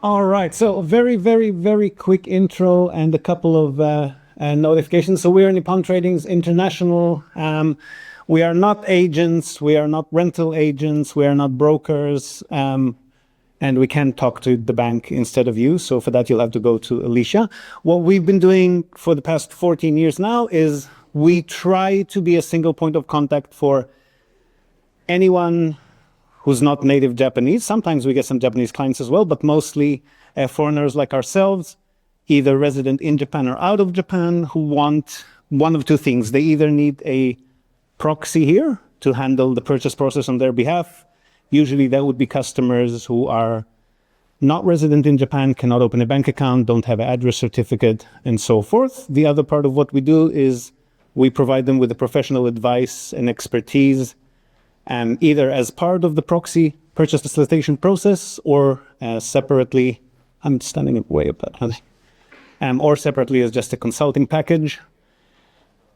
All right, so a very, very, very quick intro and a couple of notifications. So we're Nippon Tradings International. We are not agents, we are not rental agents, we are not brokers, and we can talk to the bank instead of you. So for that, you'll have to go to Alicia. What we've been doing for the past 14 years now is we try to be a single point of contact for anyone who's not native Japanese. Sometimes we get some Japanese clients as well, but mostly foreigners like ourselves, either resident in Japan or out of Japan, who want one of two things. They either need a proxy here to handle the purchase process on their behalf. Usually that would be customers who are not resident in Japan, cannot open a bank account, don't have an address certificate, and so forth. The other part of what we do is we provide them with the professional advice and expertise, either as part of the proxy purchase facilitation process or separately. I'm standing way up that, or separately as just a consulting package.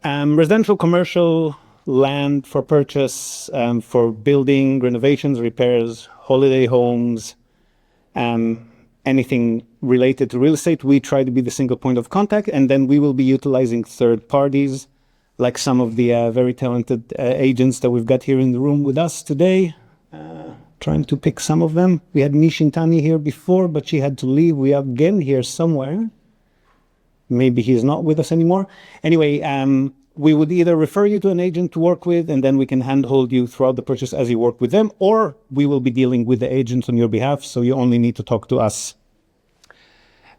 Residential, commercial, land for purchase, for building, renovations, repairs, holiday homes, anything related to real estate, we try to be the single point of contact, and then we will be utilizing third parties, like some of the very talented agents that we've got here in the room with us today. Trying to pick some of them. We had Nishintani here before, but she had to leave. We have Gen here somewhere. Maybe he's not with us anymore. Anyway, we would either refer you to an agent to work with, and then we can handhold you throughout the purchase as you work with them, or we will be dealing with the agents on your behalf, so you only need to talk to us.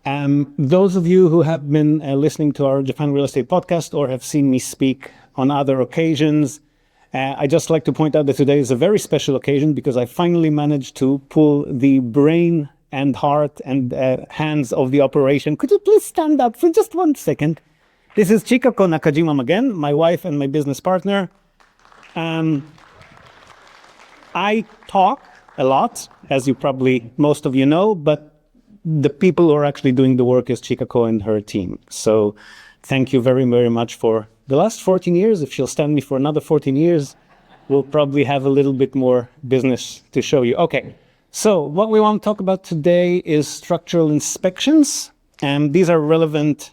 Those of you who have been listening to our Japan Real Estate podcast or have seen me speak on other occasions, I just like to point out that today is a very special occasion because I finally managed to pull the brain and heart and hands of the operation. Could you please stand up for just 1 second? This is Chikako Nakajima-Magen, my wife and my business partner. I talk a lot, as you probably, most of you know, but the people who are actually doing the work is Chikako and her team. So thank you very, very much for the last 14 years. If she'll stand me for another 14 years, we'll probably have a little bit more business to show you. Okay, so what we want to talk about today is structural inspections. And these are relevant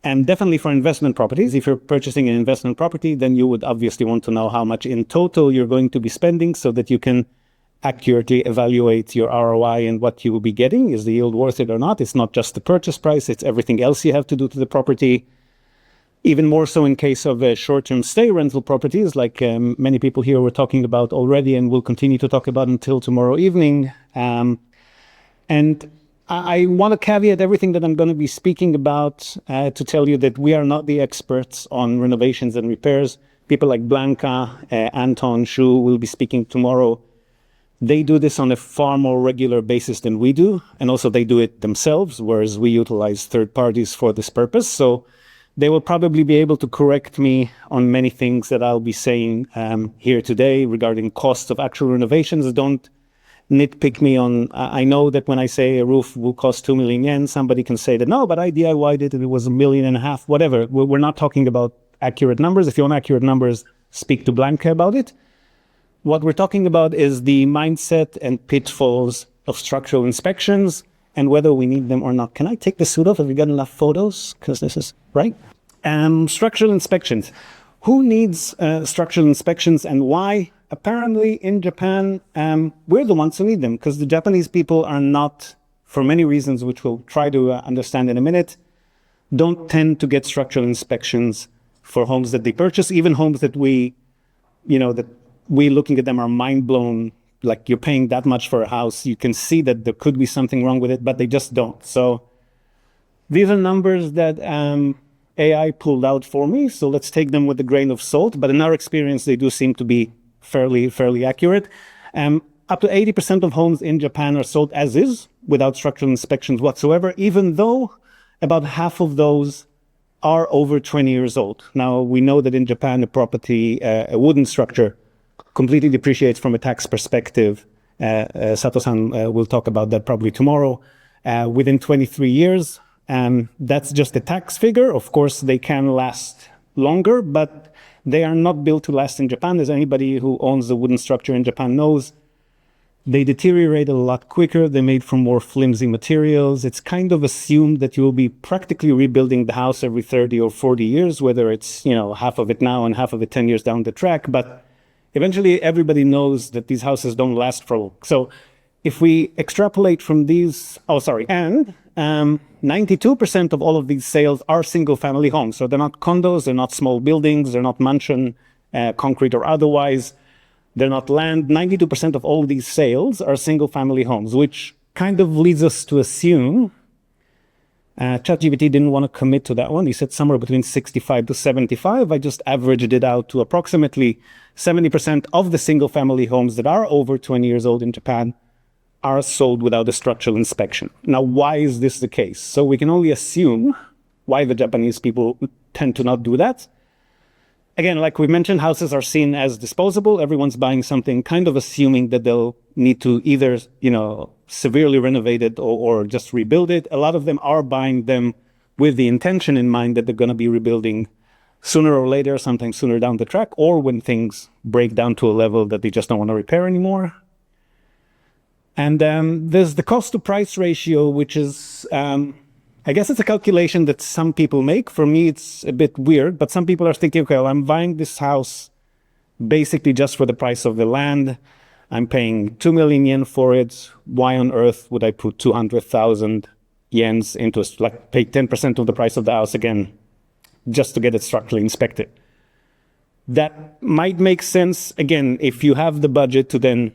and definitely for investment properties. If you're purchasing an investment property, then you would obviously want to know how much in total you're going to be spending so that you can accurately evaluate your ROI and what you will be getting. Is the yield worth it or not? It's not just the purchase price, it's everything else you have to do to the property. Even more so in case of short-term stay rental properties, like many people here were talking about already and will continue to talk about until tomorrow evening. And I want to caveat everything that I'm going to be speaking about to tell you that we are not the experts on renovations and repairs. People like Blanca, Anton, Shu will be speaking tomorrow. They do this on a far more regular basis than we do, and also they do it themselves, whereas we utilize third parties for this purpose. So they will probably be able to correct me on many things that I'll be saying here today regarding costs of actual renovations. Don't nitpick me on, I know that when I say a roof will cost 2 million yen, somebody can say that, no, but I DIY'd it and it was 1.5 million, whatever. We're not talking about accurate numbers. If you want accurate numbers, speak to Blanca about it. What we're talking about is the mindset and pitfalls of structural inspections and whether we need them or not. Can I take the suit off? Have we got enough photos? Because this is, right? Structural inspections. Who needs structural inspections and why? Apparently in Japan, we're the ones who need them because the Japanese people are not, for many reasons, which we'll try to understand in a minute, don't tend to get structural inspections for homes that they purchase, even homes that we looking at them are mind blown, like you're paying that much for a house. You can see that there could be something wrong with it, but they just don't. So these are numbers that AI pulled out for me. So let's take them with a grain of salt. But in our experience, they do seem to be fairly accurate. Up to 80% of homes in Japan are sold as is, without structural inspections whatsoever, even though about half of those are over 20 years old. Now, we know that in Japan, a property, a wooden structure, completely depreciates from a tax perspective. Sato-san will talk about that probably tomorrow. Within 23 years, that's just a tax figure. Of course, they can last longer, but they are not built to last in Japan. As anybody who owns a wooden structure in Japan knows, They deteriorate a lot quicker. They're made from more flimsy materials. It's kind of assumed that you will be practically rebuilding the house every 30 or 40 years, whether it's, half of it now and half of it 10 years down the track. But eventually everybody knows that these houses don't last for long. So if we extrapolate from these, 92% of all of these sales are single family homes. So they're not condos, they're not small buildings, they're not mansion, concrete or otherwise. They're not land. 92% of all these sales are single-family homes, which kind of leads us to assume, ChatGPT didn't want to commit to that one. He said somewhere between 65 to 75. I just averaged it out to approximately 70% of the single-family homes that are over 20 years old in Japan are sold without a structural inspection. Now, why is this the case? So we can only assume why the Japanese people tend to not do that. Again, like we mentioned, houses are seen as disposable. Everyone's buying something kind of assuming that they'll need to either, severely renovate it or just rebuild it. A lot of them are buying them with the intention in mind that they're going to be rebuilding sooner or later, sometimes sooner down the track, or when things break down to a level that they just don't want to repair anymore. And there's the cost to price ratio, which is... I guess it's a calculation that some people make. For me, it's a bit weird, but some people are thinking, okay, well, I'm buying this house basically just for the price of the land. I'm paying 2 million yen for it. Why on earth would I put 200,000 yens into, pay 10% of the price of the house again, just to get it structurally inspected? That might make sense, again, if you have the budget to then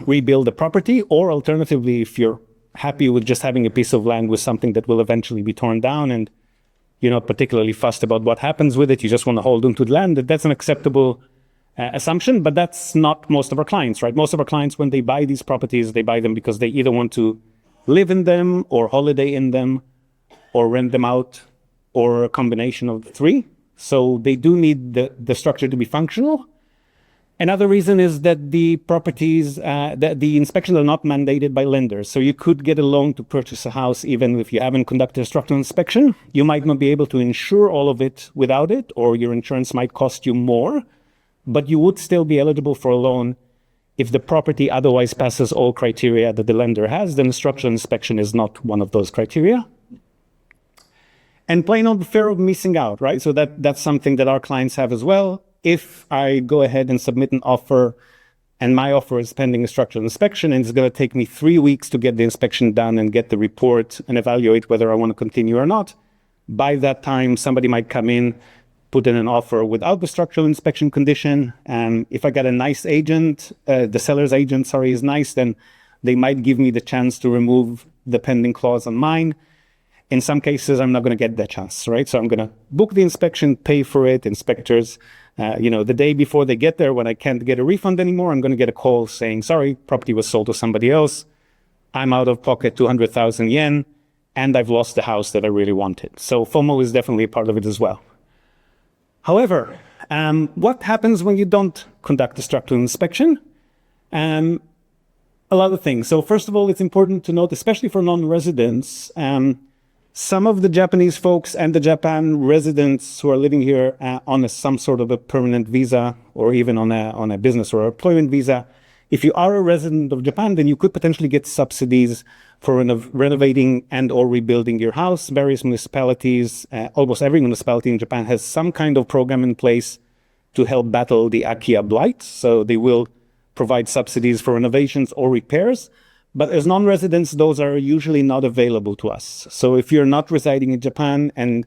rebuild the property, or alternatively, if you're happy with just having a piece of land with something that will eventually be torn down and you're not particularly fussed about what happens with it, you just want to hold onto the land, that's an acceptable assumption, but that's not most of our clients, right? Most of our clients, when they buy these properties, they buy them because they either want to live in them or holiday in them or rent them out or a combination of the three. So they do need the structure to be functional. Another reason is that the properties, that the inspections are not mandated by lenders. So you could get a loan to purchase a house even if you haven't conducted a structural inspection. You might not be able to insure all of it without it, or your insurance might cost you more, but you would still be eligible for a loan if the property otherwise passes all criteria that the lender has. Then a structural inspection is not one of those criteria. And plain old fear of missing out, right? So that's something that our clients have as well. If I go ahead and submit an offer and my offer is pending a structural inspection and it's going to take me 3 weeks to get the inspection done and get the report and evaluate whether I want to continue or not, by that time, somebody might come in, put in an offer without the structural inspection condition. And if I got a nice agent, the seller's agent, is nice, then they might give me the chance to remove the pending clause on mine. In some cases, I'm not going to get that chance, right? So I'm going to book the inspection, pay for it, inspectors. The day before they get there, when I can't get a refund anymore, I'm going to get a call saying, sorry, property was sold to somebody else. I'm out of pocket 200,000 yen, and I've lost the house that I really wanted. So FOMO is definitely a part of it as well. However, what happens when you don't conduct a structural inspection? A lot of things. So first of all, it's important to note, especially for non-residents, some of the Japanese folks and the Japan residents who are living here on some sort of a permanent visa or even on a business or employment visa, if you are a resident of Japan, then you could potentially get subsidies for renovating and or rebuilding your house. Various municipalities, almost every municipality in Japan has some kind of program in place to help battle the Akiya blight. So they will provide subsidies for renovations or repairs. But as non-residents, those are usually not available to us. So if you're not residing in Japan, and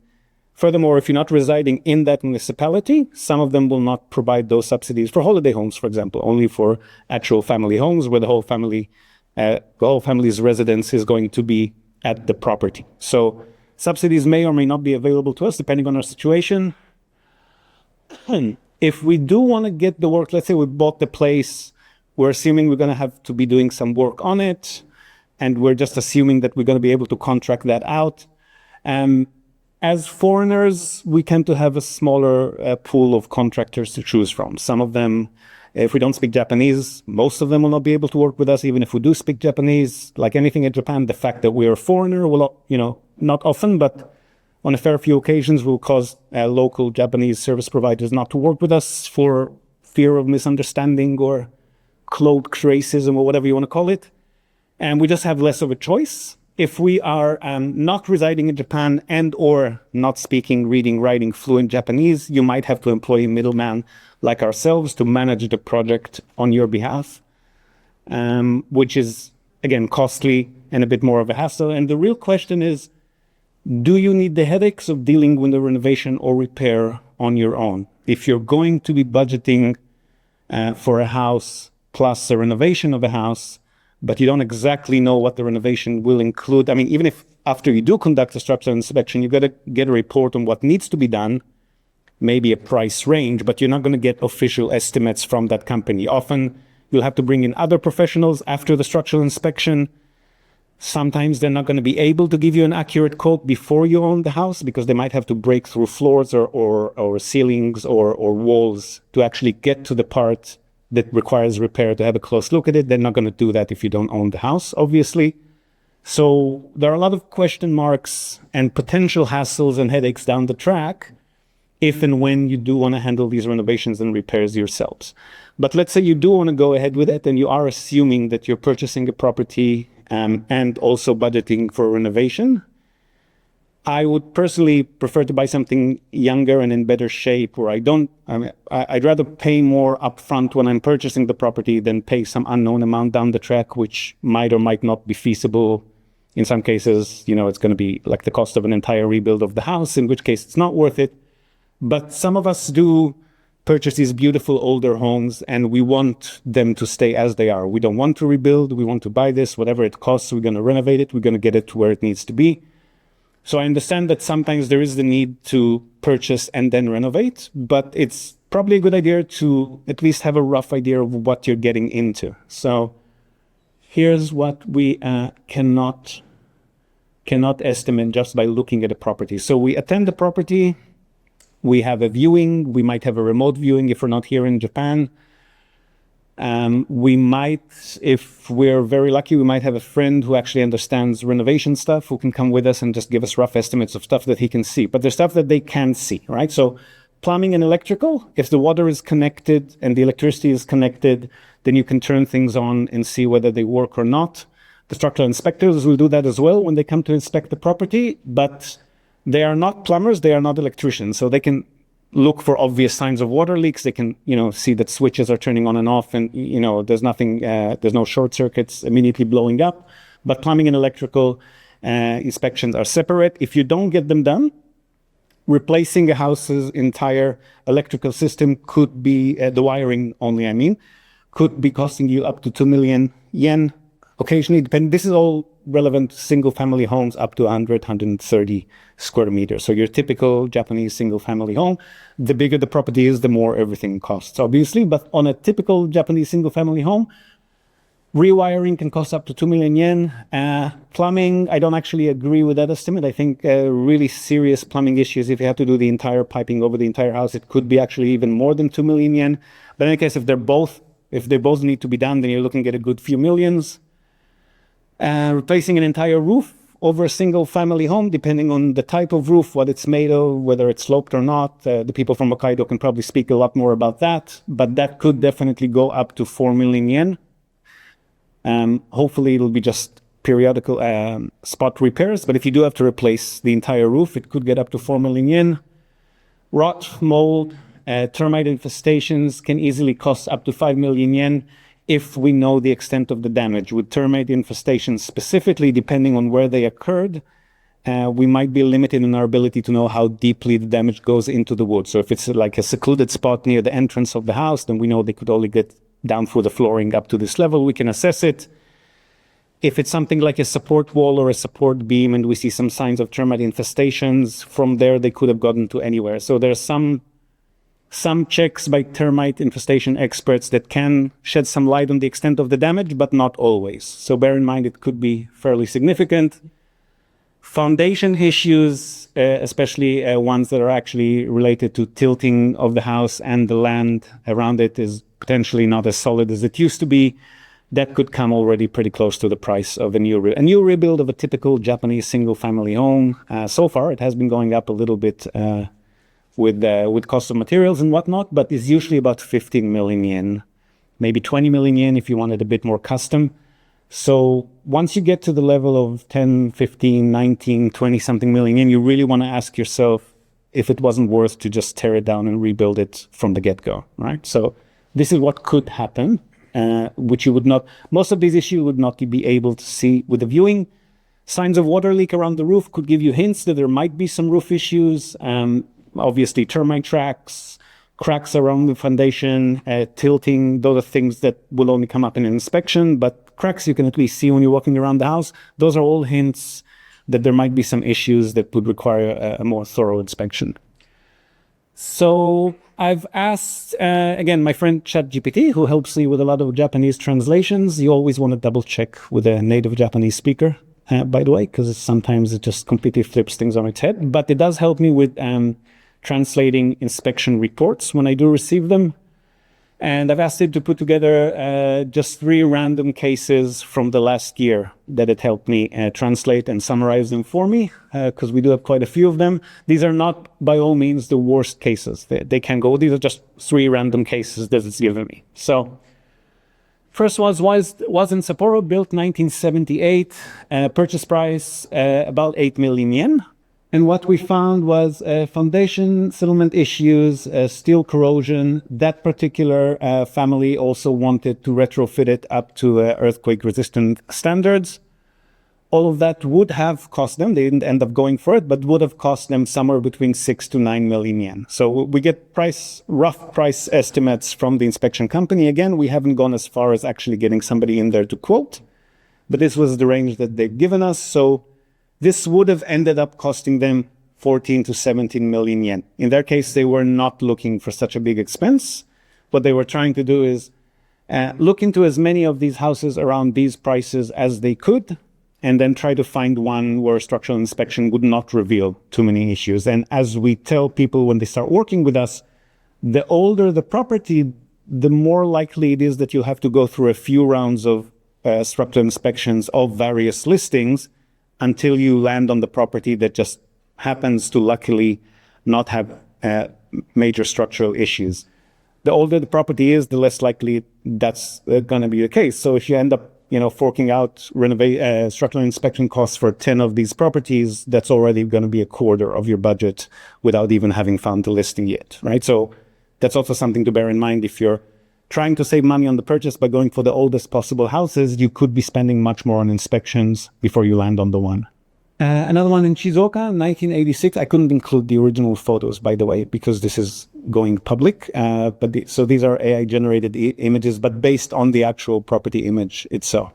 furthermore, if you're not residing in that municipality, some of them will not provide those subsidies for holiday homes, for example, only for actual family homes where the whole family's residence is going to be at the property. So subsidies may or may not be available to us depending on our situation. If we do want to get the work, let's say we bought the place, we're assuming we're going to have to be doing some work on it, and we're just assuming that we're going to be able to contract that out. As foreigners, we tend to have a smaller pool of contractors to choose from. Some of them, if we don't speak Japanese, most of them will not be able to work with us. Even if we do speak Japanese, like anything in Japan, the fact that we're a foreigner will, not often, but on a fair few occasions will cause local Japanese service providers not to work with us for fear of misunderstanding or cloaked racism or whatever you want to call it. And we just have less of a choice. If we are not residing in Japan and or not speaking, reading, writing fluent Japanese, you might have to employ a middleman like ourselves to manage the project on your behalf, which is, again, costly and a bit more of a hassle. And the real question is, do you need the headaches of dealing with the renovation or repair on your own? If you're going to be budgeting for a house plus a renovation of a house, but you don't exactly know what the renovation will include. I mean, even if after you do conduct a structural inspection, you've got to get a report on what needs to be done, maybe a price range, but you're not going to get official estimates from that company. Often you'll have to bring in other professionals after the structural inspection. Sometimes they're not going to be able to give you an accurate quote before you own the house because they might have to break through floors or ceilings or walls to actually get to the part that requires repair to have a close look at it. They're not going to do that if you don't own the house, obviously. So there are a lot of question marks and potential hassles and headaches down the track if and when you do want to handle these renovations and repairs yourselves. But let's say you do want to go ahead with it and you are assuming that you're purchasing a property and also budgeting for renovation. I would personally prefer to buy something younger and in better shape, where I'd rather pay more upfront when I'm purchasing the property than pay some unknown amount down the track, which might or might not be feasible. In some cases, it's going to be like the cost of an entire rebuild of the house, in which case it's not worth it. But some of us do purchase these beautiful older homes and we want them to stay as they are. We don't want to rebuild. We want to buy this, whatever it costs, we're going to renovate it. We're going to get it to where it needs to be. So I understand that sometimes there is the need to purchase and then renovate, but it's probably a good idea to at least have a rough idea of what you're getting into. So here's what we cannot estimate just by looking at a property. So we attend the property, we have a viewing, we might have a remote viewing if we're not here in Japan. We might, if we're very lucky, we might have a friend who actually understands renovation stuff who can come with us and just give us rough estimates of stuff that he can see. But there's stuff that they can't see, right? So plumbing and electrical, if the water is connected and the electricity is connected, then you can turn things on and see whether they work or not. The structural inspectors will do that as well when they come to inspect the property, but they are not plumbers, they are not electricians. So they can look for obvious signs of water leaks. They can, see that switches are turning on and off and, there's nothing, there's no short circuits immediately blowing up. But plumbing and electrical inspections are separate. If you don't get them done, replacing a house's entire electrical system could be, the wiring only, could be costing you up to 2 million yen. Occasionally, this is all relevant to single-family homes up to 100, 130 square meters. So your typical Japanese single-family home, the bigger the property is, the more everything costs, obviously. But on a typical Japanese single-family home, rewiring can cost up to 2 million yen. Plumbing, I don't actually agree with that estimate. I think really serious plumbing issues, if you have to do the entire piping over the entire house, it could be actually even more than 2 million yen. But in any case, if they both need to be done, then you're looking at a good few millions. Replacing an entire roof over a single family home, depending on the type of roof, what it's made of, whether it's sloped or not. The people from Hokkaido can probably speak a lot more about that, but that could definitely go up to 4 million yen. Hopefully it'll be just periodical spot repairs, but if you do have to replace the entire roof, it could get up to 4 million yen. Rot, mold, termite infestations can easily cost up to 5 million yen. If we know the extent of the damage. With termite infestations specifically, depending on where they occurred, we might be limited in our ability to know how deeply the damage goes into the wood. So if it's like a secluded spot near the entrance of the house, then we know they could only get down through the flooring up to this level. We can assess it. If it's something like a support wall or a support beam and we see some signs of termite infestations, from there they could have gotten to anywhere. So there's some checks by termite infestation experts that can shed some light on the extent of the damage, but not always. So bear in mind, it could be fairly significant. Foundation issues, especially ones that are actually related to tilting of the house and the land around it is potentially not as solid as it used to be. That could come already pretty close to the price of a new rebuild of a typical Japanese single-family home. So far, it has been going up a little bit with cost of materials and whatnot, but it's usually about 15 million yen maybe 20 million yen if you wanted a bit more custom. So once you get to the level of 10, 15, 19, 20 something million yen, you really want to ask yourself if it wasn't worth to just tear it down and rebuild it from the get-go, right? So this is what could happen, which you would not, most of these issues would not be able to see with the viewing. Signs of water leak around the roof could give you hints that there might be some roof issues. Obviously termite tracks, cracks around the foundation, tilting, those are things that will only come up in an inspection, but cracks you can at least see when you're walking around the house. Those are all hints that there might be some issues that would require a more thorough inspection. So I've asked, again, my friend ChatGPT, who helps me with a lot of Japanese translations. You always want to double check with a native Japanese speaker, by the way, because sometimes it just completely flips things on its head. But it does help me with translating inspection reports when I do receive them. And I've asked it to put together just 3 random cases from the last year that it helped me translate and summarize them for me, because we do have quite a few of them. These are not, by all means, the worst cases. They can go. These are just 3 random cases that it's given me. So first was in Sapporo, built 1978, purchase price about 8 million yen. And what we found was foundation settlement issues, steel corrosion. That particular family also wanted to retrofit it up to earthquake-resistant standards. All of that would have cost them, they didn't end up going for it, but would have cost them somewhere between 6 to 9 million yen. So we get rough price estimates from the inspection company. Again, we haven't gone as far as actually getting somebody in there to quote, but this was the range that they've given us. So this would have ended up costing them 14 to 17 million yen. In their case, they were not looking for such a big expense. What they were trying to do is look into as many of these houses around these prices as they could, and then try to find one where structural inspection would not reveal too many issues. And as we tell people when they start working with us, the older the property, the more likely it is that you'll have to go through a few rounds of structural inspections of various listings until you land on the property that just happens to luckily not have major structural issues. The older the property is, the less likely that's going to be the case. So if you end up, forking out structural inspection costs for 10 of these properties, that's already going to be a quarter of your budget without even having found the listing yet, right? So that's also something to bear in mind. If you're trying to save money on the purchase by going for the oldest possible houses, you could be spending much more on inspections before you land on the one. Another one in Shizuoka, 1986. I couldn't include the original photos, by the way, because this is going public. So these are AI-generated images, but based on the actual property image itself.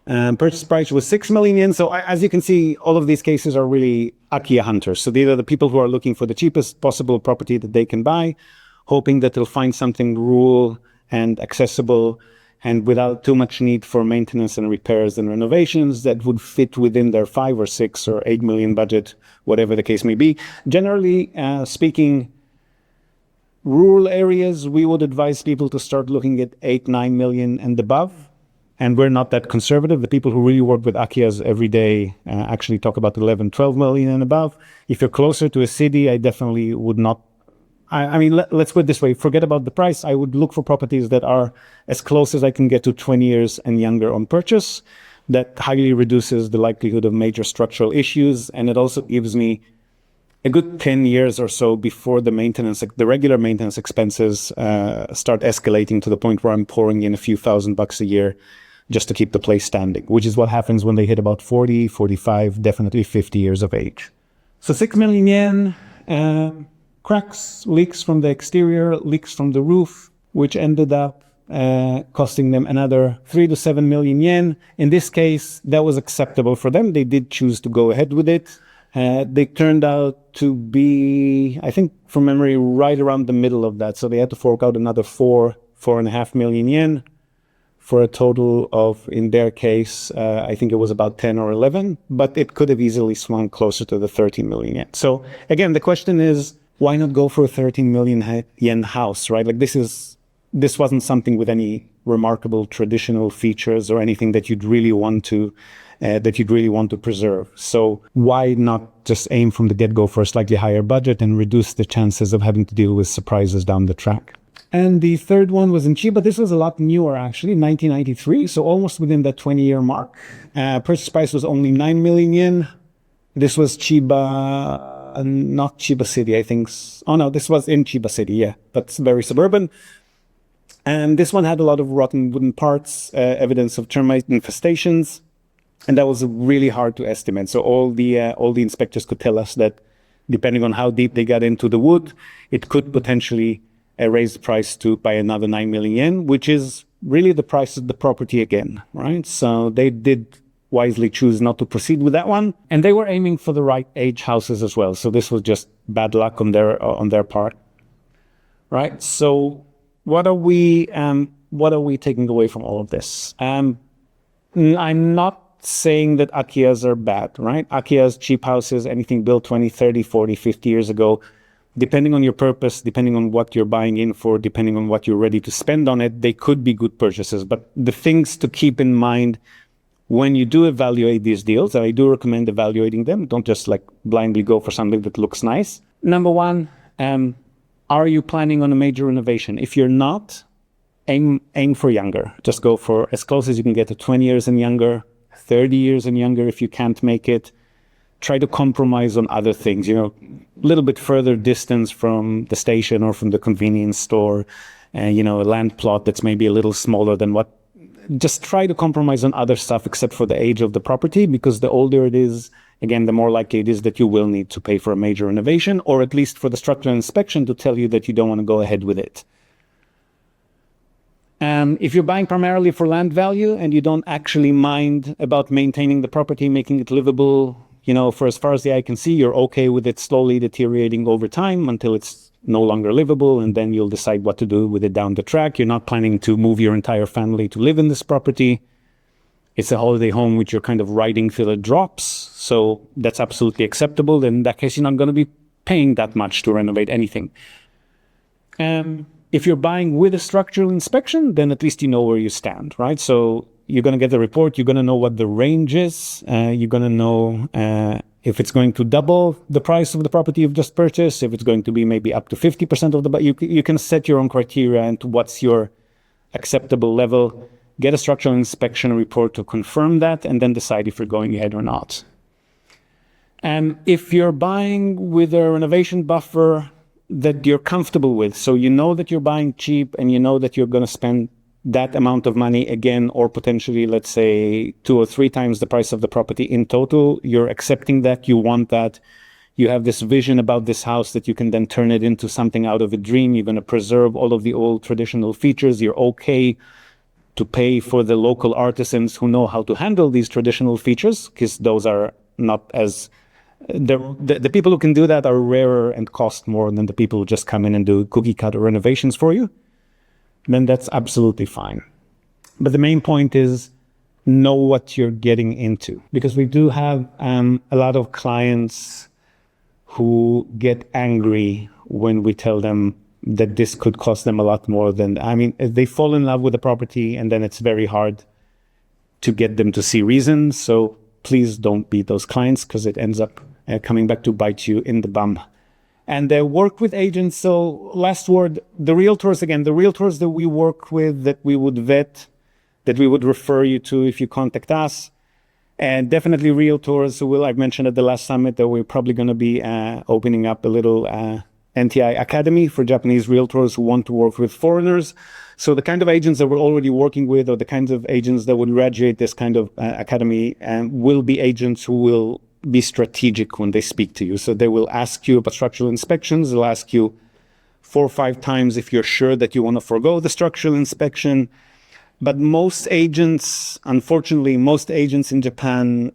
Purchase price was 6 million yen. So as you can see, all of these cases are really Akiya hunters. So these are the people who are looking for the cheapest possible property that they can buy, hoping that they'll find something rural and accessible and without too much need for maintenance and repairs and renovations that would fit within their 5 or 6 or 8 million budget, whatever the case may be. Generally speaking, rural areas, we would advise people to start looking at 8, 9 million and above. And we're not that conservative. The people who really work with Akiyas every day actually talk about 11, 12 million and above. If you're closer to a city, I definitely would not. I mean, let's put it this way. Forget about the price. I would look for properties that are as close as I can get to 20 years and younger on purchase. That highly reduces the likelihood of major structural issues. And it also gives me a good 10 years or so before the regular maintenance expenses start escalating to the point where I'm pouring in a few $1,000s a year just to keep the place standing, which is what happens when they hit about 40, 45, definitely 50 years of age. So 6 million yen, cracks, leaks from the exterior, leaks from the roof, which ended up costing them another 3 to 7 million yen. In this case, that was acceptable for them. They did choose to go ahead with it. They turned out to be, I think from memory, right around the middle of that. So they had to fork out another 4.5 million yen for a total of, in their case, I think it was about 10 or 11, but it could have easily swung closer to the 13 million yen. So again, the question is, why not go for a 13 million yen house, right? Like this wasn't something with any remarkable traditional features or anything that you'd really want to preserve. So why not just aim from the get-go for a slightly higher budget and reduce the chances of having to deal with surprises down the track? And the third one was in Chiba. This was a lot newer, actually, 1993, so almost within that 20-year mark. Purchase price was only 9 million yen. This was Chiba, not Chiba City, I think. Oh no, this was in Chiba City, yeah, but it's very suburban. And this one had a lot of rotten wooden parts, evidence of termite infestations, and that was really hard to estimate. So all the inspectors could tell us that depending on how deep they got into the wood, it could potentially raise the price by another 9 million yen, which is really the price of the property again, right? So they did wisely choose not to proceed with that one, and they were aiming for the right age houses as well. So this was just bad luck on their part, right? So what are we taking away from all of this? I'm not saying that Akiyas are bad, right? Akiyas, cheap houses, anything built 20, 30, 40, 50 years ago, depending on your purpose, depending on what you're buying in for, depending on what you're ready to spend on it, they could be good purchases. But the things to keep in mind when you do evaluate these deals, and I do recommend evaluating them, don't just like blindly go for something that looks nice. Number one, are you planning on a major renovation? If you're not, aim for younger. Just go for as close as you can get to 20 years and younger, 30 years and younger if you can't make it. Try to compromise on other things, a little bit further distance from the station or from the convenience store, a land plot that's maybe a little smaller than what. Just try to compromise on other stuff except for the age of the property, because the older it is, again, the more likely it is that you will need to pay for a major renovation, or at least for the structural inspection to tell you that you don't want to go ahead with it. If you're buying primarily for land value and you don't actually mind about maintaining the property, making it livable, for as far as the eye can see, you're okay with it slowly deteriorating over time until it's no longer livable, and then you'll decide what to do with it down the track. You're not planning to move your entire family to live in this property. It's a holiday home which you're kind of riding till it drops, so that's absolutely acceptable. In that case, you're not going to be paying that much to renovate anything. If you're buying with a structural inspection, then at least you know where you stand, right? So you're going to get the report. You're going to know what the range is. You're going to know if it's going to double the price of the property you've just purchased, if it's going to be maybe up to 50% of the, but you can set your own criteria and what's your acceptable level. Get a structural inspection report to confirm that, and then decide if you're going ahead or not. And if you're buying with a renovation buffer that you're comfortable with, so you know that you're buying cheap and you know that you're going to spend that amount of money again, or potentially, let's say, 2 or 3 times the price of the property in total, you're accepting that, you want that, you have this vision about this house that you can then turn it into something out of a dream, you're going to preserve all of the old traditional features, you're okay to pay for the local artisans who know how to handle these traditional features, because those are not as... The people who can do that are rarer and cost more than the people who just come in and do cookie-cutter renovations for you. Then that's absolutely fine. But the main point is know what you're getting into, because we do have a lot of clients who get angry when we tell them that this could cost them a lot more than, they fall in love with the property and then it's very hard to get them to see reasons. So please don't be those clients, because it ends up coming back to bite you in the bum. And they work with agents. So last word, the realtors that we work with, that we would vet, that we would refer you to if you contact us. And definitely realtors who I've mentioned at the last summit that we're probably going to be opening up a little NTI Academy for Japanese realtors who want to work with foreigners. So the kind of agents that we're already working with, or the kinds of agents that would graduate this kind of academy, will be agents who will be strategic when they speak to you. So they will ask you about structural inspections. They'll ask you 4 or 5 times if you're sure that you want to forego the structural inspection. But most agents, unfortunately, in Japan,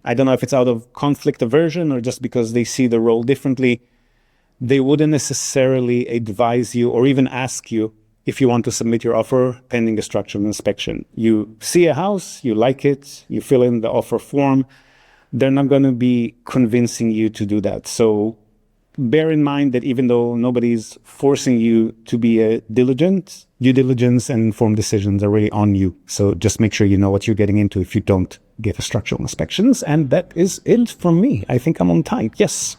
I don't know if it's out of conflict aversion or just because they see the role differently, they wouldn't necessarily advise you or even ask you if you want to submit your offer pending a structural inspection. You see a house, you like it, you fill in the offer form, they're not going to be convincing you to do that. So bear in mind that even though nobody's forcing you to be diligent, due diligence and informed decisions are really on you. So just make sure you know what you're getting into if you don't get a structural inspections. And that is it from me. I think I'm on time. Yes.